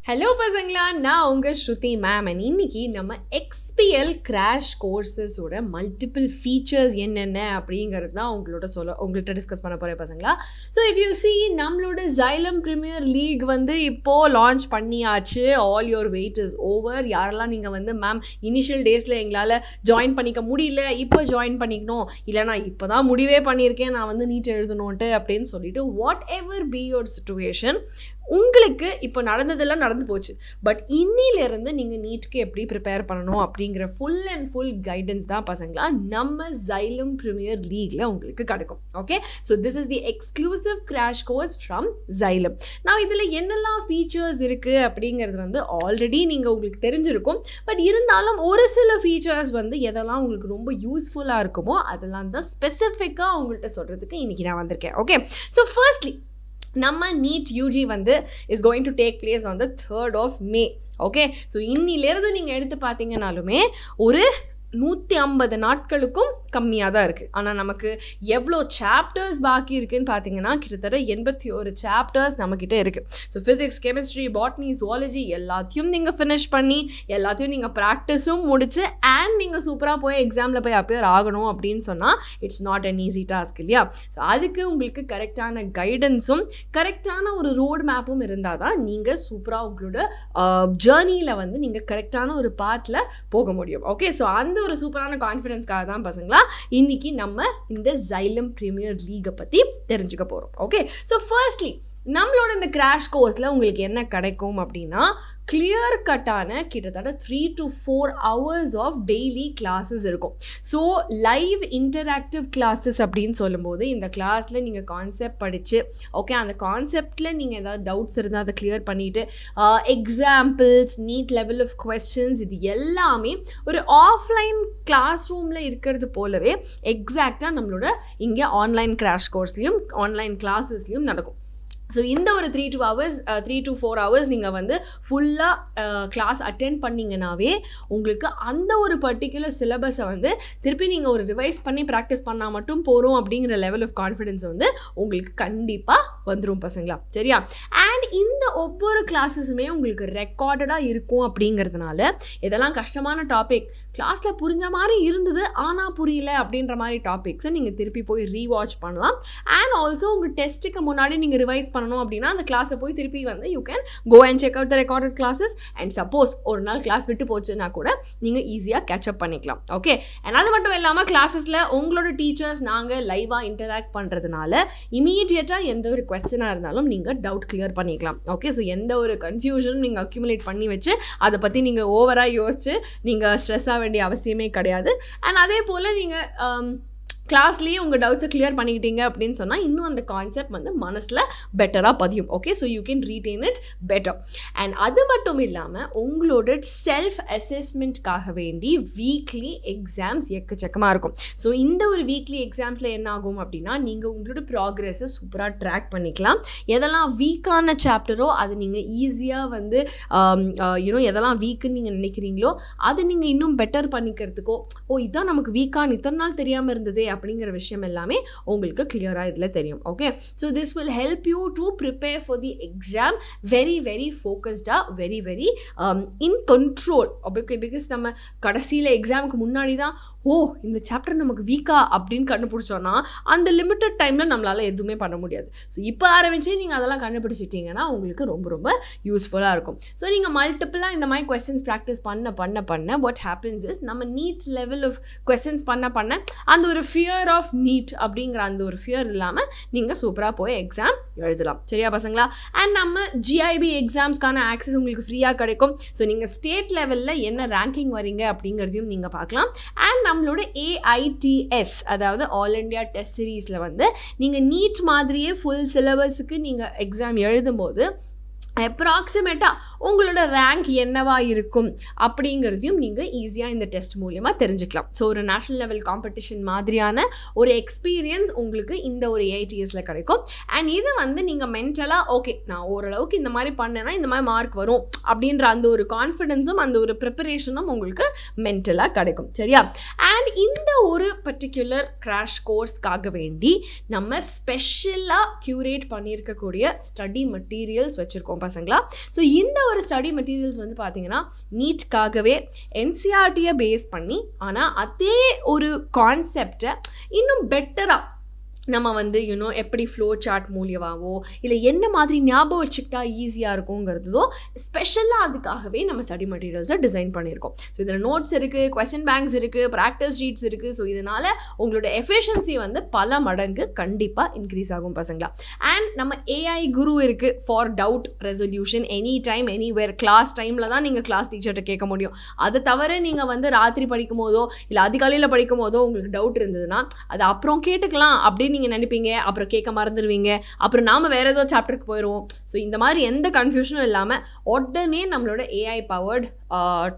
Hello பசங்களா, நான் உங்கள் ஸ்ருதி மேம். அண்ட் இன்னைக்கு நம்ம XPL கிராஷ் கோர்ஸஸோட மல்டிபிள் ஃபீச்சர்ஸ் என்னென்ன அப்படிங்கிறது தான் உங்கள்கிட்ட டிஸ்கஸ் பண்ண போகிறேன் பசங்களா. ஸோ இஃப் யூ சி, நம்மளோட Xylem Premier League இப்போது லான்ச் பண்ணியாச்சு. All your wait is over. யாரெல்லாம் நீங்கள் மேம் இனிஷியல் டேஸில் எங்களால் ஜாயின் பண்ணிக்க முடியல, இப்போ ஜாயின் பண்ணிக்கணும், இல்லைனா இப்போ தான் முடிவே பண்ணியிருக்கேன் நான் நீட் எழுதணுன்ட்டு அப்படின்னு சொல்லிட்டு, what ever be your situation, உங்களுக்கு இப்போ நடந்ததெல்லாம் நடந்து போச்சு. பட் இன்னிலேருந்து நீங்கள் நீட்டுக்கு எப்படி ப்ரிப்பேர் பண்ணணும் அப்படிங்கிற ஃபுல் அண்ட் ஃபுல் கைடன்ஸ் தான் பசங்களா நம்ம Xylem Premier Leagueல உங்களுக்கு கிடைக்கும். Okay, so this is the exclusive crash course from Xylem. நான் இதில் என்னெல்லாம் ஃபீச்சர்ஸ் இருக்குது அப்படிங்கிறது ஆல்ரெடி நீங்கள் உங்களுக்கு தெரிஞ்சிருக்கும். பட் இருந்தாலும் ஒரு சில ஃபீச்சர்ஸ் எதெல்லாம் உங்களுக்கு ரொம்ப யூஸ்ஃபுல்லாக இருக்குமோ அதெல்லாம் தான் ஸ்பெசிஃபிக்காக உங்கள்கிட்ட சொல்கிறதுக்கு இன்றைக்கி நான் வந்திருக்கேன். ஓகே, ஸோ ஃபர்ஸ்ட்லி நம்ம NEET UG is going to take place on the 3rd of May. ஓகே, ஸோ இன்னிலேருந்து நீங்கள் எடுத்து பார்த்தீங்கன்னாலுமே ஒரு 150 நாட்களுக்கும் கம்மியாக தான் இருக்குது. ஆனால் நமக்கு எவ்வளோ சாப்டர்ஸ் பாக்கி இருக்குதுன்னு பார்த்தீங்கன்னா கிட்டத்தட்ட 81 சாப்டர்ஸ் நம்மக்கிட்ட இருக்குது. So physics, chemistry, botany, zoology எல்லாத்தையும் நீங்கள் ஃபினிஷ் பண்ணி எல்லாத்தையும் நீங்கள் ப்ராக்டிஸும் முடிச்சு அண்ட் நீங்கள் சூப்பராக போய் எக்ஸாமில் போய் அப்பியர் ஆகணும் அப்படின்னு சொன்னால் it's not an easy task இல்லையா? ஸோ அதுக்கு உங்களுக்கு கரெக்டான கைடன்ஸும் கரெக்டான ஒரு ரோட் மேப்பும் இருந்தால் தான் நீங்கள் சூப்பராக உங்களோட ஜேர்னியில் நீங்கள் கரெக்டான ஒரு பாத்தில் போக முடியும். ஓகே, ஸோ அந்த ஒரு சூப்பரான கான்ஃபிடன்ஸ்க்காக தான் பசங்களா இன்னைக்கு நம்ம இந்த Xylem Premier League பற்றி தெரிஞ்சுக்க போகிறோம். ஓகே, ஸோ ஃபர்ஸ்ட்லி நம்மளோட இந்த கிராஷ் கோர்ஸில் உங்களுக்கு என்ன கிடைக்கும் அப்படின்னா, கிளியர் கட்டான கிட்டத்தட்ட 3 to 4 hours of daily classes இருக்கும். ஸோ லைவ் இன்டராக்டிவ் கிளாஸஸ் அப்படின்னு சொல்லும்போது இந்த கிளாஸில் நீங்கள் கான்செப்ட் படித்து, ஓகே, அந்த கான்செப்டில் நீங்கள் ஏதாவது டவுட்ஸ் இருந்தால் அதை கிளியர் பண்ணிவிட்டு examples, NEET level of questions, இது எல்லாமே ஒரு ஆஃப்லைன் கிளாஸ் ரூமில் இருக்கிறது போலவே எக்ஸாக்டாக நம்மளோட இங்கே ஆன்லைன் கிராஷ் கோர்ஸ்லேயும் ஆன்லைன் கிளாஸஸ்லேயும் நடக்கும். ஸோ இந்த ஒரு 3 to 4 hours நீங்கள் ஃபுல்லாக கிளாஸ் அட்டென்ட் பண்ணிங்கனாவே உங்களுக்கு அந்த ஒரு பர்டிகுலர் சிலபஸை திருப்பி நீங்கள் ஒரு ரிவைஸ் பண்ணி ப்ராக்டிஸ் பண்ணால் மட்டும் போகிறோம் அப்படிங்கிற லெவல் ஆஃப் கான்ஃபிடென்ஸ் உங்களுக்கு கண்டிப்பாக வந்துடும் பசங்களா, சரியா? அண்ட் இந்த ஒவ்வொரு கிளாஸஸுமே உங்களுக்கு ரெக்கார்டடாக இருக்கும் அப்படிங்கிறதுனால இதெல்லாம் கஷ்டமான டாபிக், கிளாஸில் புரிஞ்ச மாதிரி இருந்தது ஆனால் புரியல அப்படின்ற மாதிரி டாபிக்ஸை நீங்கள் திருப்பி போய் ரீவாட்ச் பண்ணலாம். அண்ட் ஆல்சோ உங்கள் டெஸ்ட்டுக்கு முன்னாடி நீங்கள் ரிவைஸ் பண்ணணும் அப்படின்னா அந்த கிளாஸை போய் திருப்பி you can go and check out the recorded classes. And suppose ஒரு நாள் கிளாஸ் விட்டு போச்சுன்னா கூட நீங்கள் ஈஸியாக கேட்சப் பண்ணிக்கலாம். ஓகே, அண்ட் அது மட்டும் இல்லாமல் கிளாஸஸில் உங்களோட டீச்சர்ஸ் நாங்கள் லைவாக இன்டராக்ட் பண்ணுறதுனால இமீடியட்டாக எந்த ஒரு கொஸ்டினாக இருந்தாலும் நீங்கள் டவுட் கிளியர் பண்ணிக்கலாம். ஓகே, ஸோ எந்த ஒரு கன்ஃபியூஷனும் நீங்கள் அக்யூமுலேட் பண்ணி வச்சு அதை பற்றி நீங்கள் ஓவராக யோசிச்சு நீங்கள் ஸ்ட்ரெஸ் ஆக வேண்டிய அவசியமே கிடையாது. அண்ட் அதே போல் நீங்கள் கிளாஸ்லேயே உங்கள் டவுட்ஸை கிளியர் பண்ணிக்கிட்டீங்க அப்படின்னு சொன்னால் இன்னும் அந்த கான்செப்ட் மனசில் பெட்டராக பதியும். Okay, so you can retain it better. And அது மட்டும் இல்லாமல் உங்களோட செல்ஃப் அசஸ்மெண்ட்காக வேண்டி வீக்லி எக்ஸாம்ஸ் எக்கச்சக்கமாக இருக்கும். ஸோ இந்த ஒரு வீக்லி எக்ஸாம்ஸில் என்ன ஆகும் அப்படின்னா நீங்கள் உங்களோட ப்ராக்ரெஸை சூப்பராக ட்ராக் பண்ணிக்கலாம். எதெல்லாம் வீக்கான சாப்டரோ அது நீங்கள் ஈஸியாக எதெல்லாம் வீக்குன்னு நீங்கள் நினைக்கிறீங்களோ அது நீங்கள் இன்னும் பெட்டர் பண்ணிக்கிறதுக்கோ, இதான் நமக்கு வீக்கான இத்தனை நாள் தெரியாமல் இருந்ததே அப்படிங்கிற விஷயம் எல்லாமே உங்களுக்கு கிளியராக இதில் தெரியும். Okay, so this will help you to prepare for the exam very very ஃபோக்கஸ்டாக, very very in control. Okay, because நம்ம கடைசியில் எக்ஸாமுக்கு முன்னாடி தான் இந்த சாப்டர் நமக்கு வீக்கா அப்படின்னு கண்டுபிடிச்சோன்னா அந்த லிமிட்டட் டைமில் நம்மளால் எதுவுமே பண்ண முடியாது. ஸோ இப்போ ஆரம்பித்து நீங்கள் அதெல்லாம் கண்டுபிடிச்சிட்டிங்கன்னா உங்களுக்கு ரொம்ப ரொம்ப யூஸ்ஃபுல்லாக இருக்கும். ஸோ நீங்கள் மல்டிப்புளாக இந்த மாதிரி கொஸ்டின்ஸ் ப்ராக்டிஸ் பண்ண வாட் ஹேப்பன்ஸ் இஸ், நம்ம நீட் லெவல் ஆஃப் கொஸ்டின்ஸ் பண்ண அந்த ஒரு ஃபியர் ஆஃப் நீட் அப்படிங்கிற அந்த ஒரு ஃபியர் இல்லாமல் நீங்கள் சூப்பராக போய் எக்ஸாம் எழுதலாம், சரியா பசங்களா? அண்ட் நம்ம ஜிஐபி எக்ஸாம்ஸ்க்கான ஆக்சஸ் உங்களுக்கு ஃப்ரீயாக கிடைக்கும். ஸோ நீங்கள் ஸ்டேட் லெவலில் என்ன ரேங்கிங் வரீங்க அப்படிங்கிறதையும் நீங்கள் பார்க்கலாம். அண்ட் நம்மளோட AITS அதாவது ஆல் இண்டியா டெஸ்ட் சீரீஸில் நீங்கள் நீட் மாதிரியே ஃபுல் சிலபஸுக்கு நீங்கள் எக்ஸாம் எழுதும்போது அப்ராக்சிமேட்டாக உங்களோட ரேங்க் என்னவா இருக்கும் அப்படிங்கிறதையும் நீங்கள் ஈஸியாக இந்த டெஸ்ட் மூலிமா தெரிஞ்சுக்கலாம். ஸோ ஒரு நேஷ்னல் லெவல் காம்படிஷன் மாதிரியான ஒரு எக்ஸ்பீரியன்ஸ் உங்களுக்கு இந்த ஒரு AITSல கிடைக்கும். அண்ட் இது நீங்கள் மென்டலாக ஓகே நான் ஓரளவுக்கு இந்த மாதிரி பண்ணேன்னா இந்த மாதிரி மார்க் வரும் அப்படின்ற அந்த ஒரு கான்ஃபிடென்ஸும் அந்த ஒரு ப்ரிப்பரேஷனும் உங்களுக்கு மென்டலாக கிடைக்கும், சரியா? அண்ட் இந்த ஒரு பர்டிகுலர் கிராஷ் கோர்ஸ்க்காக வேண்டி நம்ம ஸ்பெஷலாக க்யூரேட் பண்ணியிருக்கக்கூடிய ஸ்டடி மெட்டீரியல்ஸ் வச்சுருக்கோம் பசங்களா? ஸோ இந்த ஒரு ஸ்டடி மெட்டீரியல்ஸ் வந்து பார்த்தீங்கன்னா நீட்காகவே என்சிஆர்டியை பேஸ் பண்ணி, ஆனால் அதே ஒரு கான்செப்டை இன்னும் பெட்டராக நம்ம வந்து எப்படி ஃப்ளோ சார்ட் மூலியமாகவோ இல்லை என்ன மாதிரி ஞாபகம் வச்சுக்கிட்டா ஈஸியாக இருக்குங்கிறதோ ஸ்பெஷலாக அதுக்காகவே நம்ம ஸ்டடி மெட்டீரியல்ஸை டிசைன் பண்ணியிருக்கோம். ஸோ இதில் நோட்ஸ் இருக்குது, கொஸ்டின் பேங்க்ஸ் இருக்குது, ப்ராக்டிஸ் ஷீட்ஸ் இருக்குது. ஸோ இதனால் உங்களோட எஃபிஷியன்சி வந்து பல மடங்கு கண்டிப்பாக இன்க்ரீஸ் ஆகும் பசங்களா. அண்ட் நம்ம ஏஐ குரு இருக்குது for doubt resolution any time anywhere. Class டைமில் தான் நீங்கள் கிளாஸ் டீச்சர்கிட்ட கேட்க முடியும். அதை தவிர நீங்கள் வந்து ராத்திரி படிக்கும் போதோ இல்லை அதிகாலையில் படிக்கும் போதோ உங்களுக்கு டவுட் இருந்ததுன்னா அது அப்புறம் கேட்டுக்கலாம் அப்படின்னு நீங்கள் நினைப்பீங்க. அப்புறம் கேட்க மறந்துடுவீங்க. அப்புறம் நாம் வேறு ஏதோ சாப்டருக்கு போயிடுவோம். ஸோ இந்த மாதிரி எந்த கன்ஃபியூஷனும் இல்லாமல் உடனே நம்மளோட ஏஐ பவர்ட்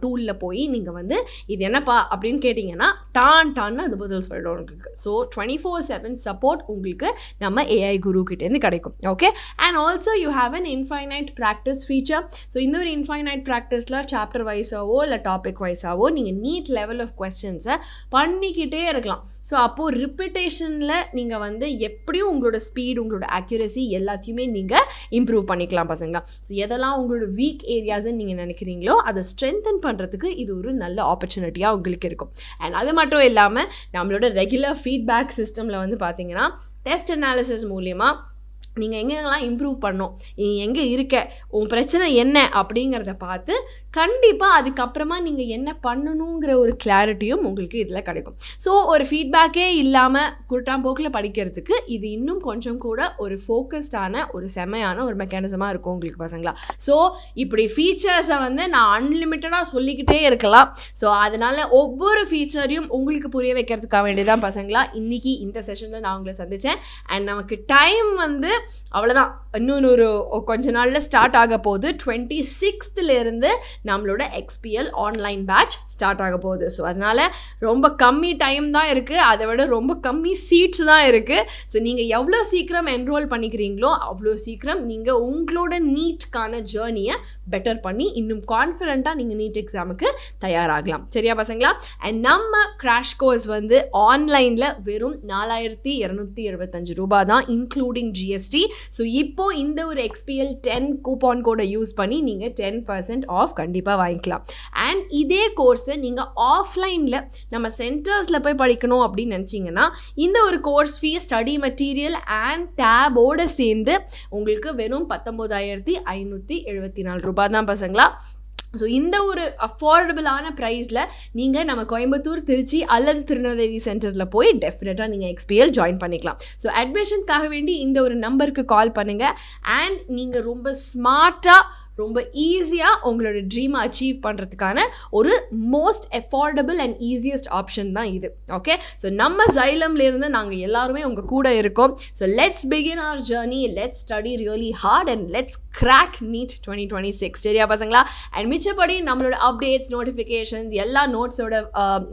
டூலில் போய் நீங்கள் வந்து இது என்னப்பா அப்படின்னு கேட்டிங்கன்னா டான்னு அது பதில் சொல்லிடும் உங்களுக்கு. ஸோ 24/7 சப்போர்ட் உங்களுக்கு நம்ம ஏஐ குரு கிட்டேருந்து கிடைக்கும். Okay. And also you have an infinite practice feature. So இந்த ஒரு இன்ஃபைனைட் ப்ராக்டிஸில் சாப்டர் வைஸாவோ இல்லை டாபிக் வைஸாவோ நீங்கள் நீட் லெவல் ஆஃப் கொஸ்டின்ஸை பண்ணிக்கிட்டே இருக்கலாம். ஸோ அப்போது ரிப்பிட்டேஷனில் நீங்கள் வந்து எப்படியும் உங்களோட ஸ்பீட், உங்களோட அக்யூரசி எல்லாத்தையுமே நீங்கள் இம்ப்ரூவ் பண்ணிக்கலாம் பசங்களா. ஸோ எதெல்லாம் உங்களோட வீக் ஏரியாஸ்ன்னு நீங்கள் நினைக்கிறீங்களோ அதை ஸ்ட்ரென்தன் பண்ணுறதுக்கு இது ஒரு நல்ல ஆப்பர்ச்சுனிட்டியாக உங்களுக்கு இருக்கும். அண்ட் அது மட்டும் இல்லாமல் நம்மளோட ரெகுலர் ஃபீட்பேக் சிஸ்டமில் வந்து பார்த்தீங்கன்னா டெஸ்ட் அனாலிசிஸ் மூலிமா நீங்கள் எங்கெங்கெல்லாம் இம்ப்ரூவ் பண்ணணும், நீ எங்கே இருக்க, உன் பிரச்சனை என்ன அப்படிங்கிறத பார்த்து கண்டிப்பாக அதுக்கப்புறமா நீங்கள் என்ன பண்ணணுங்கிற ஒரு கிளாரிட்டியும் உங்களுக்கு இதில் கிடைக்கும். ஸோ ஒரு ஃபீட்பேக்கே இல்லாமல் குருட்டாம்போக்கில் படிக்கிறதுக்கு இது இன்னும் கொஞ்சம் கூட ஒரு ஃபோக்கஸ்டான ஒரு செமையான ஒரு மெக்கானிசமாக இருக்கும் உங்களுக்கு பசங்களா. ஸோ இப்படி ஃபீச்சர்ஸை வந்து நான் அன்லிமிட்டடாக சொல்லிக்கிட்டே இருக்கலாம். ஸோ அதனால் ஒவ்வொரு ஃபீச்சரையும் உங்களுக்கு புரிய வைக்கிறதுக்காக வேண்டியதான் பசங்களா இன்றைக்கி இந்த செஷனில் நான் உங்களை சந்தித்தேன். அண்ட் நமக்கு டைம் வந்து அவ்வளோதான், இன்னொன்று ஒரு கொஞ்ச நாளில் ஸ்டார்ட் ஆக போகுது. 26th நம்மளோட XPL ஆன்லைன் பேட்ச் ஸ்டார்ட் ஆக போகுது. ஸோ அதனால் ரொம்ப கம்மி டைம் தான் இருக்குது, அதை விட ரொம்ப கம்மி சீட்ஸ் தான் இருக்குது. ஸோ நீங்கள் எவ்வளோ சீக்கிரம் என்ரோல் பண்ணிக்கிறீங்களோ அவ்வளோ சீக்கிரம் நீங்கள் உங்களோட நீட்கான ஜேர்னியை பெட்டர் பண்ணி இன்னும் கான்ஃபிடென்ட்டாக நீங்கள் நீட் எக்ஸாமுக்கு தயாராகலாம். சரியா பசங்களா? அண்ட் நம்ம கிராஷ் கோர்ஸ் வந்து ஆன்லைனில் வெறும் 4275 ரூபாய் தான் இன்க்ளூடிங் GST. ஸோ இப்போ இந்த ஒரு XPL 10 கூப்பான் கோடை யூஸ் பண்ணி நீங்கள் 10% ஆஃப் கண்டிப்பாக வாங்கிக்கலாம். அண்ட் இதே கோர்ஸை நீங்கள் ஆஃப்லைனில் நம்ம சென்டர்ஸில் போய் படிக்கணும் அப்படின்னு நினச்சிங்கன்னா இந்த ஒரு course fee, study material and டேபோடு சேர்ந்து உங்களுக்கு வெறும் 19,574 ரூபாய் தான் பசங்களா. ஸோ இந்த ஒரு அஃபோர்டபுளான ப்ரைஸில் நீங்கள் நம்ம கோயம்புத்தூர், திருச்சி அல்லது திருநெல்வேலி சென்டரில் போய் டெஃபினட்டாக நீங்கள் XPL ஜாயின் பண்ணிக்கலாம். ஸோ அட்மிஷனுக்காக வேண்டி இந்த ஒரு நம்பருக்கு கால் பண்ணுங்கள். அண்ட் நீங்கள் ரொம்ப ஸ்மார்ட்டாக, ரொம்ப ஈஸியாக உங்களோட ட்ரீமை அச்சீவ் பண்ணுறதுக்கான ஒரு most affordable and easiest option தான் இது. ஓகே. ஸோ நம்ம Xylemலேருந்து நாங்கள் எல்லாருமே உங்கள் கூட இருக்கோம். So let's begin our journey, let's study really hard and let's crack NEET 2026. சரியா பசங்களா? அண்ட் மிச்சப்படி நம்மளோட அப்டேட்ஸ், நோட்டிஃபிகேஷன்ஸ், எல்லா நோட்ஸோட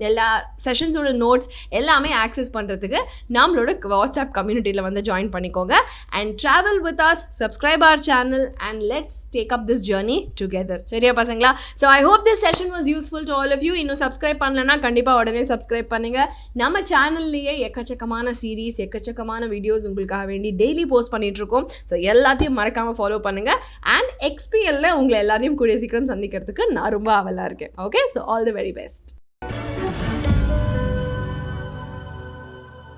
எல்லா செஷன்ஸோட நோட்ஸ் எல்லாமே ஆக்சஸ் பண்ணுறதுக்கு நம்மளோட வாட்ஸ்அப் கம்யூனிட்டியில் வந்து ஜாயின் பண்ணிக்கோங்க. And travel with us, subscribe our channel and let's take up this journey together. சரியா பசங்களா? So I hope this session was useful to all of you. இன்னும் சப்ஸ்கிரைப் பண்ணலன்னா கண்டிப்பாக உடனே சப்ஸ்கிரைப் பண்ணுங்க. நம்ம சேனல்லையே எக்கச்சக்கமான சீரீஸ், எக்கச்சக்கமான வீடியோஸ் உங்களுக்காக வேண்டி டெய்லி போஸ்ட் பண்ணிட்டு இருக்கோம். ஸோ எல்லாத்தையும் மறக்காமல் ஃபாலோ பண்ணுங்க. அண்ட் XPLல உங்களை எல்லாரையும் கூடிய சீக்கிரம் சந்திக்கிறதுக்கு நான் ரொம்ப ஆவலாக இருக்கேன். Okay. So all the very best.